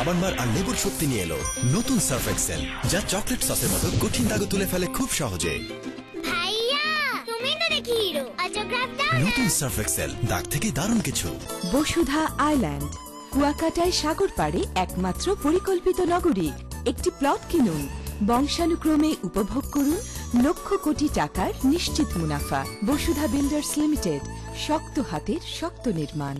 সাবান বার আর লেবুর শক্তি নিয়ে এলো নতুন সার্ফ এক্সেল, যা চকলেট সসের মতো কঠিন দাগ তুলে ফেলে খুব সহজে। নতুন সার্ফ এক্সেল, দাগ থেকে দারুণ কিছু। বসুধা আইল্যান্ড, কুয়াকাটায় সাগর পাড়ে একমাত্র পরিকল্পিত নগরী। একটি প্লট কিনুন, বংশানুক্রমে উপভোগ করুন লক্ষ কোটি টাকার নিশ্চিত মুনাফা। বসুধা বিল্ডার্স লিমিটেড, শক্ত হাতের শক্ত নির্মাণ।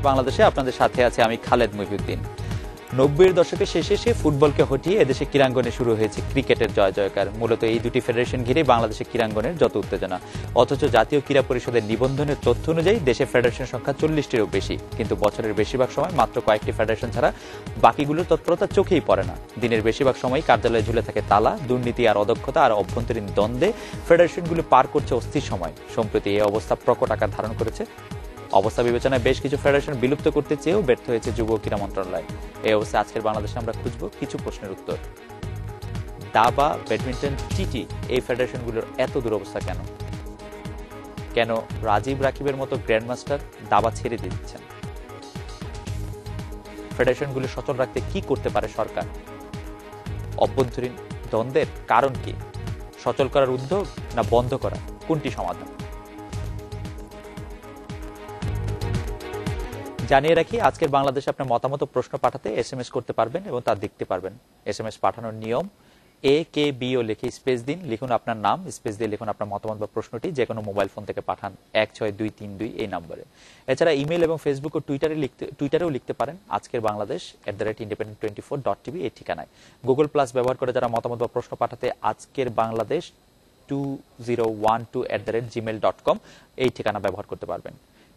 বাংলাদেশে আপনাদের সাথে আছে আমি খালেদ মহিউদ্দিন। 90-এর দশকের শেষে এসে ফুটবলকে হটিয়ে এদেশে ক্রীড়াঙ্গনে শুরু হয়েছে ক্রিকেটের জয় জয়কার। মূলত এই দুটি ফেডারেশন ঘিরে বাংলাদেশের ক্রীড়াঙ্গনের যত উত্তেজনা। অথচ জাতীয় ক্রীড়া পরিষদের নিবন্ধনের তথ্য অনুযায়ী দেশে ফেডারেশন সংখ্যা 40টিরও বেশি, কিন্তু বছরের বেশিরভাগ সময় মাত্র কয়েকটি ফেডারেশন ছাড়া বাকিগুলোর তৎপরতা চোখেই পড়ে না। দিনের বেশিরভাগ সময় কার্যালয়ে ঝুলে থাকে তালা, দুর্নীতি আর অদক্ষতা আর অভ্যন্তরীণ দ্বন্দ্বে ফেডারেশনগুলো পার করছে অস্থির সময়। সম্প্রতি এই অবস্থা প্রকট আকার ধারণ করেছে। অবস্থা বিবেচনায় বেশ কিছু ফেডারেশন বিলুপ্ত করতে চেয়েও ব্যর্থ হয়েছে যুব ক্রীড়া মন্ত্রণালয়। এই অবস্থায় আজকের বাংলাদেশে আমরা খুঁজব কিছু প্রশ্নের উত্তর। দাবা, ব্যাডমিন্টন, টিটি এই ফেডারেশনগুলোর এত দুরবস্থা কেন? কেন রাজীব রাকিবের মতো গ্র্যান্ডমাস্টার দাবা ছেড়ে দিচ্ছেন? ফেডারেশনগুলো সচল রাখতে কি করতে পারে সরকার? অভ্যন্তরীণ দ্বন্দ্বের কারণ কি? সচল করার উদ্যোগ না বন্ধ করা, কোনটি সমাধান? জানিয়ে রাখি, আজকের বাংলাদেশে আপনার মতামত প্রশ্ন পাঠাতে SMS করতে পারবেন এবং তা দেখতে পারবেন। SMS পাঠানোর নিয়ম, AKBO লিখে স্পেস দিন, লিখুন আপনার নাম, স্পেস দিয়ে লিখুন আপনার মতামত বা প্রশ্নটি। যে কোনো মোবাইল ফোন থেকে পাঠান 16232 এই নম্বরে। এছাড়া ইমেল এবং ফেসবুক ও টুইটারেও লিখতে পারেন আজকের বাংলাদেশ @independent24.tv এই ঠিকানায়। গুগল প্লাস ব্যবহার করে যারা মতামত বা প্রশ্ন পাঠাতে আজকের বাংলাদেশ 2012 @gmail.com এই ঠিকানা ব্যবহার করতে পারবেন।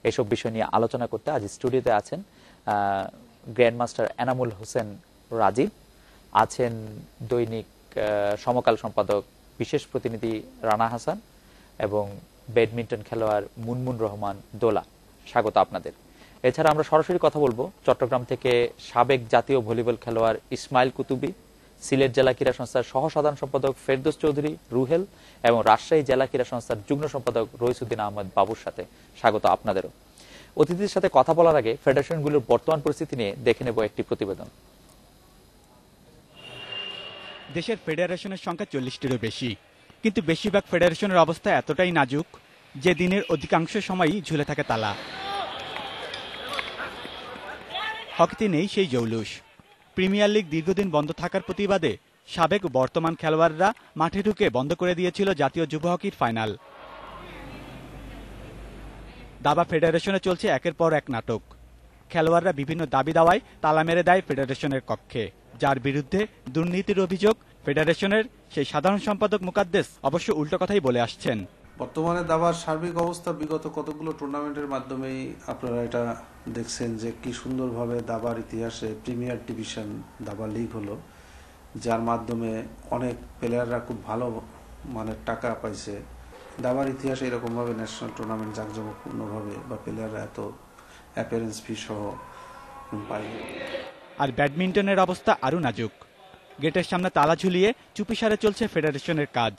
এইসব বিষয় নিয়ে আলোচনা করতে আজ স্টুডিওতে আছেন গ্র্যান্ডমাস্টার এনামুল হোসেন রাজীব, আছেন দৈনিক সমকাল সম্পাদক বিশেষ প্রতিনিধি রানা হাসান এবং ব্যাডমিন্টন খেলোয়াড় মুনমুন রহমান দোলা। স্বাগত আপনাদের। এছাড়া আমরা সরাসরি কথা বলবো চট্টগ্রাম থেকে সাবেক জাতীয় ভলিবল খেলোয়াড় ইসমাইল কুতুবি, সিলেট জেলা ক্রীড়া সংস্থার সহ সাধারণ সম্পাদক ফেরদৌস চৌধুরী রুহেল এবং রাজশাহী জেলা ক্রীড়া সংস্থার যুগ্ম সম্পাদক রইসুদ্দিন আহমেদ বাবুর সাথে। স্বাগত আপনাদেরও। অতিথিদের সাথে কথা বলার আগে ফেডারেশনগুলোর বর্তমান পরিস্থিতি নিয়ে দেখে নেব একটি প্রতিবেদন। দেশের ফেডারেশনের সংখ্যা 40টিরও বেশি, কিন্তু বেশিরভাগ ফেডারেশনের অবস্থা এতটাই নাজুক যে দিনের অধিকাংশ সময়ই ঝুলে থাকে তালা। হকিতে নেই সেই জৌলুস। প্রিমিয়ার লিগ দীর্ঘদিন বন্ধ থাকার প্রতিবাদে সাবেক ও বর্তমান খেলোয়াড়রা মাঠে ঢুকে বন্ধ করে দিয়েছিল জাতীয় যুব হকির ফাইনাল। দাবা ফেডারেশনে চলছে একের পর এক নাটক। খেলোয়াড়রা বিভিন্ন দাবি দাওয়ায় তালা মেরে দেয় ফেডারেশনের কক্ষে, যার বিরুদ্ধে দুর্নীতির অভিযোগ ফেডারেশনের সেই সাধারণ সম্পাদক মুকাদ্দেস অবশ্য উল্টো কথাই বলে আসছেন। বর্তমানে দাবার সার্বিক অবস্থা বিগত কতগুলো টুর্নামেন্টের মাধ্যমেই আপনারা এটা দেখছেন যে কি সুন্দরভাবে দাবার ইতিহাসে প্রিমিয়ার ডিভিশন দাবা লিগ হলো, যার মাধ্যমে অনেক প্লেয়াররা খুব ভালো মানের টাকা পাইছে। দাবার ইতিহাসে এরকমভাবে ন্যাশনাল টুর্নামেন্ট জাঁকজমকপূর্ণভাবে বা প্লেয়াররা এত অ্যাপিয়ারেন্স ফি সহ পাইনি। আর ব্যাডমিন্টনের অবস্থা আরও নাজুক। গেটের সামনে তালা ঝুলিয়ে চুপিসারে চলছে ফেডারেশনের কাজ।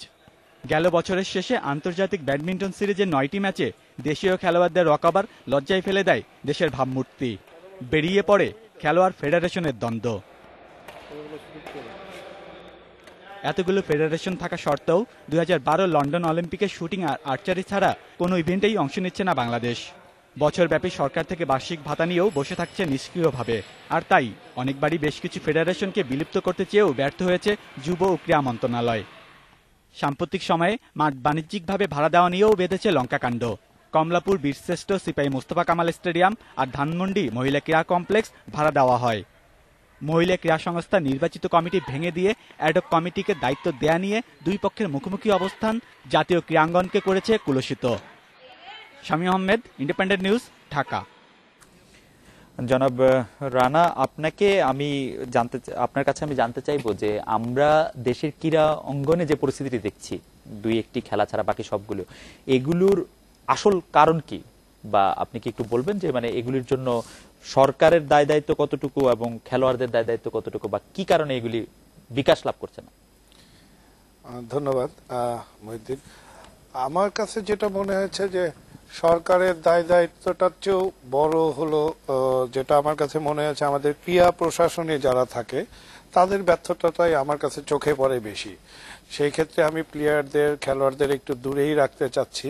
গেল বছরের শেষে আন্তর্জাতিক ব্যাডমিন্টন সিরিজের 9টি ম্যাচে দেশীয় খেলোয়াড়দের রকাবার লজ্জায় ফেলে দেয় দেশের ভাবমূর্তি। বেরিয়ে পড়ে খেলোয়াড় ফেডারেশনের দ্বন্দ্ব। এতগুলো ফেডারেশন থাকা সত্ত্বেও 2012 লন্ডন অলিম্পিকের শুটিং আর আর্চারি ছাড়া কোনো ইভেন্টেই অংশ নিচ্ছে না বাংলাদেশ। বছরব্যাপী সরকার থেকে বার্ষিক ভাতা নিয়েও বসে থাকছে নিষ্ক্রিয়ভাবে। আর তাই অনেকবারই বেশ কিছু ফেডারেশনকে বিলুপ্ত করতে চেয়েও ব্যর্থ হয়েছে যুব ও ক্রীড়া মন্ত্রণালয়। সাম্প্রতিক সময়ে মাঠ বাণিজ্যিকভাবে ভাড়া দেওয়া নিয়েও বেঁধেছে লঙ্কাকাণ্ড। কমলাপুর বীরশ্রেষ্ঠ সিপাহী মোস্তফা কামাল স্টেডিয়াম আর ধানমন্ডি মহিলা ক্রীড়া কমপ্লেক্স ভাড়া দেওয়া হয়। মহিলা ক্রীড়া সংস্থা নির্বাচিত কমিটি ভেঙে দিয়ে অ্যাডহক কমিটিকে দায়িত্ব দেয়া নিয়ে দুই পক্ষের মুখোমুখি অবস্থান জাতীয় ক্রীড়াঙ্গনকে করেছে কুলসিত। Shamim Ahmed, independent news, Dhaka. জনাব রানা, আপনার কাছে আমি জানতে চাইবো যে আমরা দেশের ক্রীড়া অঙ্গনে যে পরিস্থিতিটি দেখছি, দুই একটি খেলা ছাড়া বাকি সবগুলো, এগুলোর আসল কারণ কি? বা আপনি কি একটু বলবেন যে মানে এগুলির জন্য সরকারের দায় দায়িত্ব কতটুকু এবং খেলোয়াড়দের দায় দায়িত্ব কতটুকু, বা কি কারণে এগুলি বিকাশ লাভ করছে না? ধন্যবাদ মহিউদ্দিন। আমার কাছে যেটা মনে হয়েছে যে সরকারের দায় দায়িত্বটার চেয়েও বড় হলো, যেটা আমার কাছে মনে হয়েছে আমাদের ক্রীড়া প্রশাসনে যারা থাকে তাদের ব্যর্থতাটাই আমার কাছে চোখে পড়ে বেশি। সেই ক্ষেত্রে আমি প্লেয়ারদের, খেলোয়াড়দের একটু দূরেই রাখতে চাচ্ছি।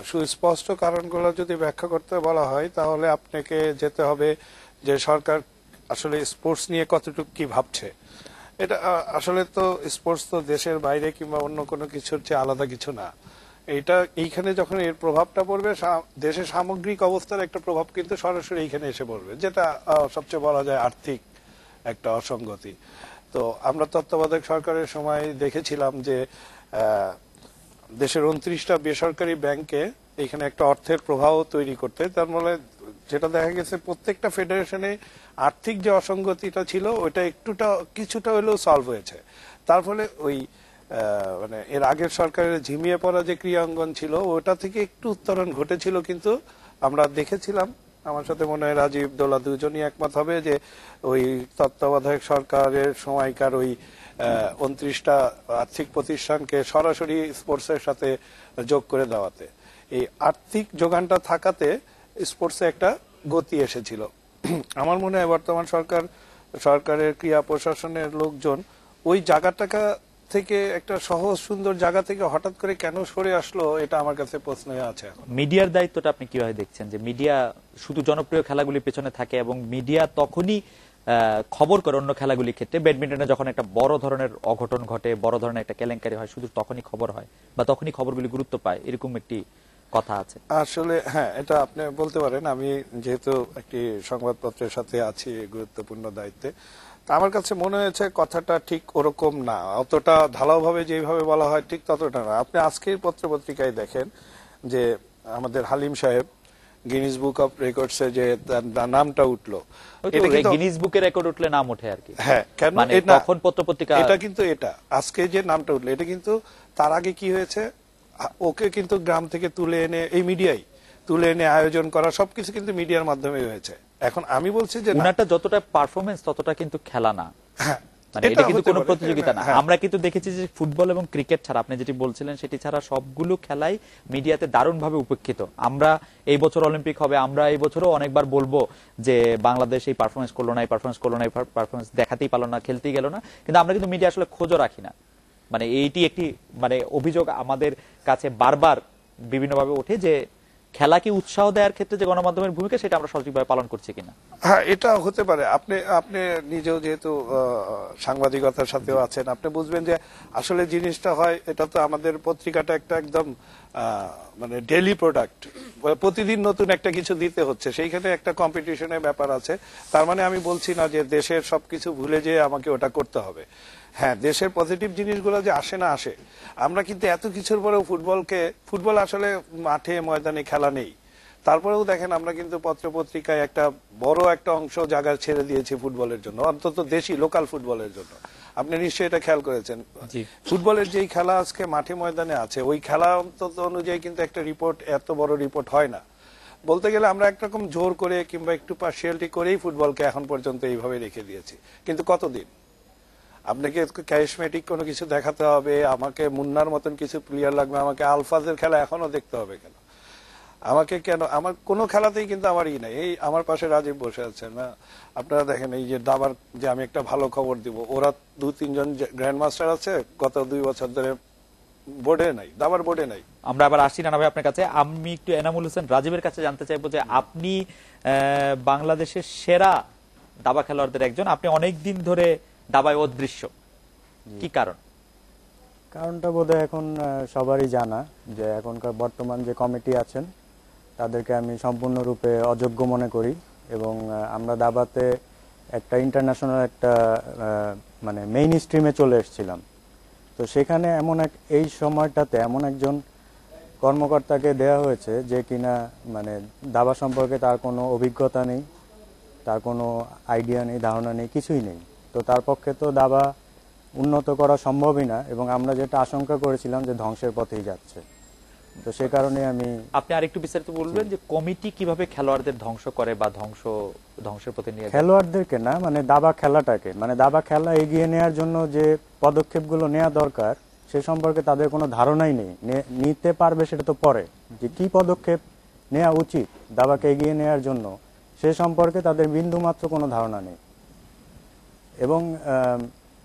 সুস্পষ্ট কারণগুলো যদি ব্যাখ্যা করতে বলা হয় তাহলে আপনাকে যেতে হবে যে সরকার আসলে স্পোর্টস নিয়ে কতটুকু কি ভাবছে। এটা আসলে তো স্পোর্টস তো দেশের বাইরে কিংবা অন্য কোনো কিছুর চেয়ে আলাদা কিছু না। এইখানে যখন এর প্রভাবটা পড়বে, দেশের সামগ্রিক অবস্থার একটা প্রভাব কিন্তু সরাসরি এইখানে এসে পড়বে, যেটা সবচেয়ে বলা যায় আর্থিক একটা অসঙ্গতি। তো আমরা তত্ত্বাবধায়ক সরকারের সময় দেখেছিলাম যে দেশের 29টা বেসরকারি ব্যাংকে এখানে একটা অর্থের প্রবাহ তৈরি করতে, তার মানে যেটা দেখা গেছে প্রত্যেকটা ফেডারেশনে আর্থিক যে অসঙ্গতিটা ছিল ওইটা কিছুটা হলেও সলভ হয়েছে। তার ফলে ওই মানে এর আগের সরকারের ঝিমিয়ে পড়া যে ক্রীড়াঙ্গন ছিল ওটা থেকে একটু উত্তরণ ঘটেছিল, কিন্তু আমরা দেখেছিলাম, আমার সাথে মনে হয় রাজীব দোলা দুজনই একমত হবে যে ওই তত্ত্বাবধায়ক সরকারের সময়কার ওই 29টা আর্থিক প্রতিষ্ঠানকে সরাসরি স্পোর্টসের সাথে যোগ করে দেওয়াতে, এই আর্থিক যোগানটা থাকাতে স্পোর্টসে একটা গতি এসেছিল। আমার মনে হয় বর্তমান সরকারের ক্রীড়া প্রশাসনের লোকজন ওই জায়গাটাকে থেকে একটা সহজ সুন্দর জায়গা থেকে হঠাৎ করে কেন সরে আসলো, এটা আমার কাছে প্রশ্ন আছে। মিডিয়ার দায়িত্বটা আপনি কিভাবে দেখছেন, যে মিডিয়া শুধু জনপ্রিয় খেলাগুলির পেছনে থাকে এবং মিডিয়া তখনই খবর করে অন্য খেলাগুলির ক্ষেত্রে, ব্যাডমিন্টনে যখন একটা বড় ধরনের অঘটন ঘটে, বড় ধরনের একটা কেলেঙ্কারি হয়, শুধু তখনই খবর হয় বা তখনই খবরগুলি গুরুত্ব পায়, এরকম একটি কথা আছে? আসলে হ্যাঁ, এটা আপনি বলতে পারেন। আমি যেহেতু একটি সংবাদপত্রের সাথে আছি গুরুত্বপূর্ণ দায়িত্বে, আমার কাছে মনে হয়েছে কথাটা ঠিক ওরকম না, অতটা ঢালাওভাবে যেভাবে বলা হয় ঠিক ততটা না। আপনি আজকের পত্রপত্রিকায় দেখেন যে আমাদের হালিম সাহেব গিনিস বুক অফ রেকর্ডসে যে তার নামটা উঠলো, গিনিস বুকে রেকর্ড উঠলে নাম ওঠে আর কি। হ্যাঁ, কেন তখন পত্রপত্রিকা এটা কিন্তু এটা আজকে যে নামটা উঠলো, এটা কিন্তু তার আগে কি হয়েছে, ওকে কিন্তু গ্রাম থেকে তুলে এনে এই মিডিয়ায় তুলে এনে আয়োজন করা সবকিছু কিন্তু মিডিয়ার মাধ্যমে হয়েছে। এখন আমি বলছি যে ওনাটা যতটা পারফরমেন্স ততটা কিন্তু খেলা না, মানে এটা কিন্তু কোনো প্রতিযোগিতা না। আমরা কিন্তু দেখেছি যে ফুটবল এবং ক্রিকেট ছাড়া, আপনি যেটি বলছিলেন সেটি ছাড়া সবগুলো খেলাই মিডিয়াতে দারুণভাবে উপেক্ষিত। আমরা এই বছর অলিম্পিক হবে, আমরা এই বছরও অনেকবার বলবো যে বাংলাদেশ এই পারফরমেন্স করলো না, এই পারফরমেন্স করলো না, এই পারফরমেন্স দেখাতেই পারলো না, খেলতেই গেল না, কিন্তু আমরা কিন্তু মিডিয়া আসলে খোঁজও রাখি না। মানে এইটি একটি মানে অভিযোগ আমাদের কাছে বারবার বিভিন্নভাবে ওঠে যে খেলাকে উৎসাহ দেওয়ার ক্ষেত্রে যে গণমাধ্যমের ভূমিকা সেটা আমরা সঠিকভাবে পালন করছি কিনা। হ্যাঁ, এটা হতে পারে। আপনি নিজেও যেহেতু সাংবাদিকতার সাথেও আছেন, আপনি বুঝবেন যে আসলে জিনিসটা হয়, এটা তো আমাদের পত্রিকাটা একটা একদম মানে ডেইলি প্রোডাক্ট, প্রতিদিন নতুন একটা কিছু দিতে হচ্ছে, সেইখানে একটা কম্পিটিশনের ব্যাপার আছে। তার মানে আমি বলছি না যে দেশের সবকিছু ভুলে যেয়ে আমাকে ওটা করতে হবে। হ্যাঁ, দেশের পজিটিভ জিনিসগুলো যে আসে না আসে, আমরা কিন্তু এত কিছুর পরেও ফুটবল আসলে মাঠে ময়দানে খেলা নেই, তারপরেও দেখেন আমরা কিন্তু পত্রপত্রিকায় একটা বড় একটা অংশ জায়গা ছেড়ে দিয়েছি ফুটবলের জন্য, অন্তত দেশি লোকাল ফুটবলের জন্য। আপনি নিশ্চয়ই এটা খেয়াল করেছেন, ফুটবলের যেই খেলা আজকে মাঠে ময়দানে আছে ওই খেলা অন্তত অনুযায়ী কিন্তু একটা রিপোর্ট, এত বড় রিপোর্ট হয় না। বলতে গেলে আমরা একরকম জোর করে কিংবা একটু পার্সিয়ালিটি করেই ফুটবলকে এখন পর্যন্ত এইভাবে রেখে দিয়েছি। কিন্তু কতদিন আপনাকে ক্যারিশমেটিক কোনো কিছু দেখাতে হবে, আমাকে মুন্নার মতন কিছু প্লেয়ার লাগবে, আমাকে আলফাজের খেলা এখনো দেখতে হবে কেন, আমাকে কেন, আমার কোনো খেলাতেই কিন্তু আমার নাই। এই আমার পাশে রাজীব বসে আছেন না, আপনারা দেখেন এই যে দাবার, যে আমি একটা ভালো খবর দিব, ওরা 2-3 জন গ্র্যান্ড মাস্টার আছে গত 2 বছর ধরে বোর্ডে নাই, দাবার বোর্ডে নাই। আমরা আবার আসি না ভাই আপনার কাছে। আমি একটু এনামুল হোসেন রাজীবের কাছে জানতে চাইবো যে আপনি বাংলাদেশের সেরা দাবা খেলোয়াড়দের একজন, আপনি অনেক দিন ধরে দাবায় অদৃশ্য, কি কারণ? কারণটা বোধহয় এখন সবারই জানা, যে এখনকার বর্তমান যে কমিটি আছেন তাদেরকে আমি সম্পূর্ণরূপে অযোগ্য মনে করি, এবং আমরা দাবাতে একটা ইন্টারন্যাশনাল একটা মানে মেইন স্ট্রিমে চলে এসেছিলাম। তো সেখানে এই সময়টাতে এমন একজন কর্মকর্তাকে দেয়া হয়েছে যে কিনা মানে দাবা সম্পর্কে তার কোনো অভিজ্ঞতা নেই, তার কোনো আইডিয়া নেই, ধারণা নেই, কিছুই নেই। তো তার পক্ষে তো দাবা উন্নত করা সম্ভবই না, এবং আমরা যেটা আশঙ্কা করেছিলাম যে ধ্বংসের পথেই যাচ্ছে। তো সে কারণে আমি আপনি আরেকটু বিস্তারিত বলবেন যে কমিটি কিভাবে খেলোয়াড়দের ধ্বংস করে বা ধ্বংসের পথে নিয়ে যায়? খেলোয়াড়দেরকে না, মানে দাবা খেলাটাকে, মানে দাবা খেলা এগিয়ে নেওয়ার জন্য যে পদক্ষেপগুলো নেওয়া দরকার সে সম্পর্কে তাদের কোনো ধারণাই নেই। নিতে পারবে সেটা তো পরে, যে কি পদক্ষেপ নেওয়া উচিত দাবাকে এগিয়ে নেওয়ার জন্য সে সম্পর্কে তাদের বিন্দুমাত্র কোনো ধারণা নেই। এবং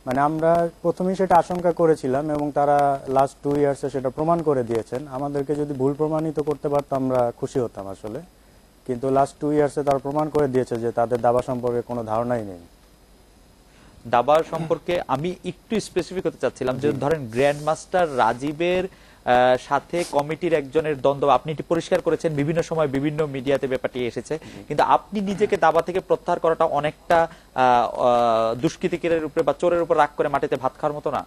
মানে আমরা প্রথমেই সেটা আশঙ্কা করেছিলাম, এবং তারা লাস্ট 2 ইয়ার্সে সেটা প্রমাণ করে দিয়েছেন। আমাদেরকে যদি ভুল প্রমাণিত করতে পারতো আমরা খুশি হতাম আসলে, কিন্তু লাস্ট 2 ইয়ার্সে তারা প্রমাণ করে দিয়েছে যে তাদের দাবা সম্পর্কে কোনো ধারণাই নেই। দাবার সম্পর্কে আমি একটু স্পেসিফিক হতে চাচ্ছিলাম যে ধরেন গ্র্যান্ড মাস্টার রাজীবের সাথে কমিটির একজনের দ্বন্দ্ব আপনি এটি পরিষ্কার করেছেন, বিভিন্ন সময় বিভিন্ন মিডিয়াতে ব্যাপারটি এসেছে, কিন্তু আপনি নিজেকে দাবা থেকে প্রত্যাহার করাটা অনেকটা দুষ্কৃতিকারীর উপরে বা চোরের উপর রাগ করে মাটিতে ভাত খাওয়ার মতো না?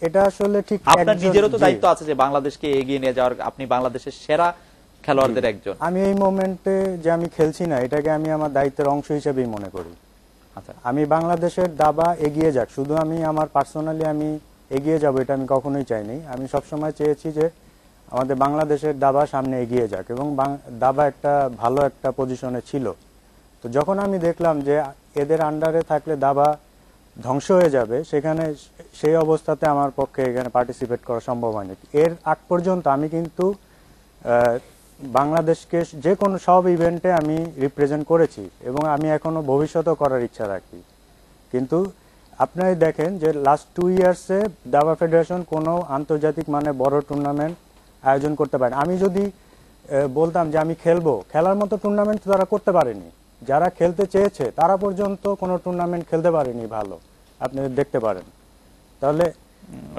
এটা আসলে ঠিক আপনার নিজেরও তো দায়িত্ব আছে যে বাংলাদেশকে এগিয়ে নিয়ে যাওয়ার, আপনি বাংলাদেশের সেরা খেলোয়াড়দের একজন। আমি এই মোমেন্টে যে আমি খেলছি না এটাকে আমি আমার দায়িত্বের অংশ হিসেবেই মনে করি। আচ্ছা, আমি বাংলাদেশের দাবা এগিয়ে যাক, শুধু আমি আমার পার্সোনালি আমি এগিয়ে যাব এটা আমি কখনোই চাইনি। আমি সবসময় চেয়েছি যে আমাদের বাংলাদেশের দাবা সামনে এগিয়ে যাক, এবং দাবা একটা ভালো একটা পজিশনে ছিল। তো যখন আমি দেখলাম যে এদের আন্ডারে থাকলে দাবা ধ্বংস হয়ে যাবে, সেখানে সেই অবস্থাতে আমার পক্ষে এখানে পার্টিসিপেট করা সম্ভব হয়নি। এর আগ পর্যন্ত আমি কিন্তু বাংলাদেশকে যে কোনো সব ইভেন্টে আমি রিপ্রেজেন্ট করেছি, এবং আমি এখনো ভবিষ্যতেও করার ইচ্ছা রাখি। কিন্তু আপনারা দেখেন যে লাস্ট 2 ইয়ার্সে দাবা ফেডারেশন কোনো আন্তর্জাতিক মানে বড় টুর্নামেন্ট আয়োজন করতে পারে। আমি যদি বলতাম যে আমি খেলবো, খেলার মতো টুর্নামেন্ট তারা করতে পারেনি। যারা খেলতে চেয়েছে তারা পর্যন্ত কোনো টুর্নামেন্ট খেলতে পারেনি ভালো, আপনি দেখতে পারেন। তাহলে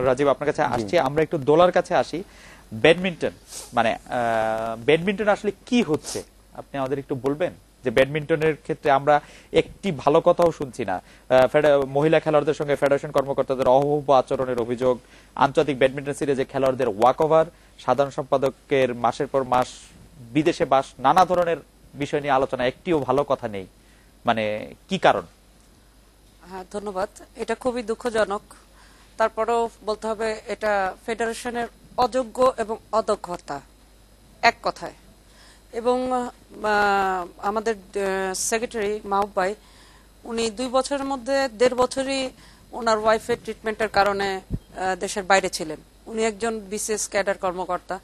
রাজীব আপনার কাছে আসছি, আমরা একটু দোলার কাছে আসি। ব্যাডমিন্টন, মানে ব্যাডমিন্টন আসলে কি হচ্ছে আপনি আমাদের একটু বলবেন? যে ব্যাডমিন্টনের ক্ষেত্রে আমরা একটি ভালো কথাও শুনছি না। মহিলা খেলোয়াড়দের সঙ্গে ফেডারেশন কর্মকর্তাদের অহব আচরণের অভিযোগ, আন্তর্জাতিক ব্যাডমিন্টন সিরিজে খেলোয়াড়দের ওয়াক ওভার, সাধারণ সম্পাদকের মাসের পর মাস বিদেশে বাস, নানা ধরনের বিষয় নিয়ে আলোচনা, একটিও ভালো কথা নেই। মানে কি কারণ? হ্যাঁ, ধন্যবাদ। এটা খুবই দুঃখজনক। তারপরেও বলতে হবে এটা ফেডারেশনের অযোগ্য এবং অদক্ষতা, এক কথায়। এবং আমাদের সেক্রেটারি মাহবুব ভাই, উনি 2 বছরের মধ্যে 1.5 বছরই ওনার ওয়াইফের ট্রিটমেন্টের কারণে দেশের বাইরে ছিলেন। উনি একজন বিসিএস ক্যাডার কর্মকর্তা।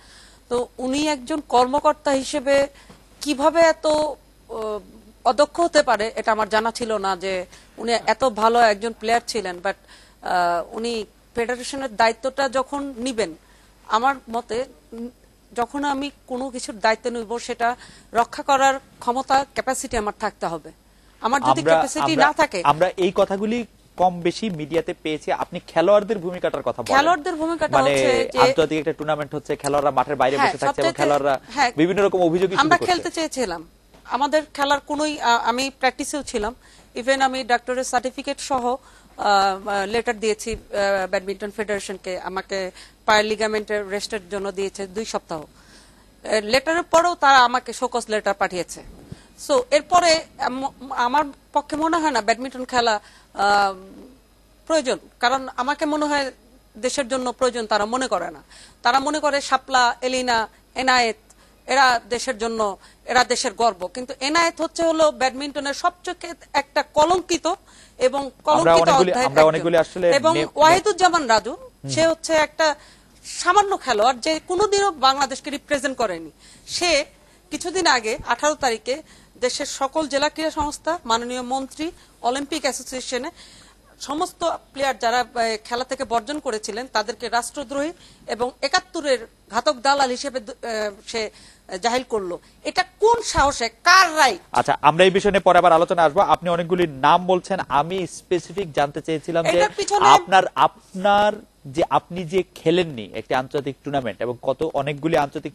তো উনি একজন কর্মকর্তা হিসেবে কিভাবে এত অদক্ষ হতে পারে এটা আমার জানা ছিল না, যে উনি এত ভালো একজন প্লেয়ার ছিলেন। বাট উনি ফেডারেশনের দায়িত্বটা যখন নিবেন, আমার মতে যখন আমি কোনো কিছুর দায়িত্ব নিব সেটা রক্ষা করার ক্ষমতা, ক্যাপাসিটি আমার থাকতে হবে। আমার যদি ক্যাপাসিটি না থাকে, আমরা এই কথাগুলি কম বেশি মিডিয়াতে পেয়েছি। আপনি খেলোয়াড়দের ভূমিকাটার কথা বলেন। খেলোয়াড়দের ভূমিকাটা হচ্ছে যে আন্তর্জাতিক একটা টুর্নামেন্ট হচ্ছে, খেলোয়াড়রা মাঠের বাইরে বসে থাকছে এবং খেলোয়াড়রা বিভিন্ন রকম অভিযোগ শুরু করছে। আমরা খেলতে চেয়েছিলাম, আমাদের খেলার কোনোই, আমি প্র্যাকটিসেও ছিলাম, ইভেন আমি ডাক্তারের সার্টিফিকেট সহ লেটার দিয়েছি ব্যাডমিন্টন ফেডারেশনকে। আমাকে পায়ের লিগামেন্টের রেস্টের জন্য দিয়েছে 2 সপ্তাহ। লেটারের পরেও তারা আমাকে শোকজ লেটার পাঠিয়েছে। সো এরপরে আমার পক্ষে মনে হয় না ব্যাডমিন্টন খেলা প্রয়োজন, কারণ আমাকে মনে হয় দেশের জন্য প্রয়োজন তারা মনে করে না। তারা মনে করে শাপলা, এলিনা, এনায়েত এরা দেশের জন্য, এরা দেশের গর্ব। কিন্তু এনায়েত হচ্ছে হলো ব্যাডমিন্টনের সবচেয়ে একটা কলঙ্কিত এবং কলঙ্কিত অধ্যায়। এবং ওয়াহিদুজ্জামান রাজু, সে হচ্ছে একটা সামান্য খেলোয়াড় যে কোনোদিনও বাংলাদেশকে রিপ্রেজেন্ট করেনি। সে কিছুদিন আগে 18 তারিখে দেশের সকল জেলা ক্রীড়া সংস্থা, মাননীয় মন্ত্রী, অলিম্পিক অ্যাসোসিয়েশনে সমস্ত প্লেয়ার যারা খেলা থেকে বর্জন করেছিলেন তাদেরকে রাষ্ট্রদ্রোহী এবং 71-এর ঘাতক দালাল হিসেবে সে জাহির করলো। এটা কোন সাহসে, কার রাইট? আচ্ছা, আমরা এই বিষয়ে পরে আবার আলোচনা আসবো। আপনি অনেকগুলি নাম বলছেন, আমি স্পেসিফিক জানতে চেয়েছিলাম যে আপনার যে আপনি যে খেলেননি একটি আন্তর্জাতিক টুর্নামেন্ট এবং অনেকগুলি আন্তর্জাতিক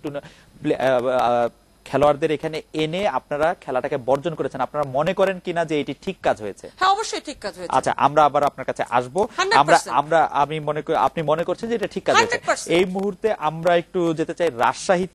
খেলোয়াড়দের এখানে এনে আপনারা খেলাটাকে বর্জন করেছেন, আপনারা মনে করেন কিনা যে এটি ঠিক কাজ হয়েছে? হ্যাঁ, অবশ্যই ঠিক কাজ হয়েছে। আচ্ছা, আমরা আবার আপনার কাছে আসবো। আমি মনে করি আপনি মনে করছেন যে এটা ঠিক কাজ হয়েছে। এই মুহূর্তে আমরা একটু যেতে চাই রাজশাহী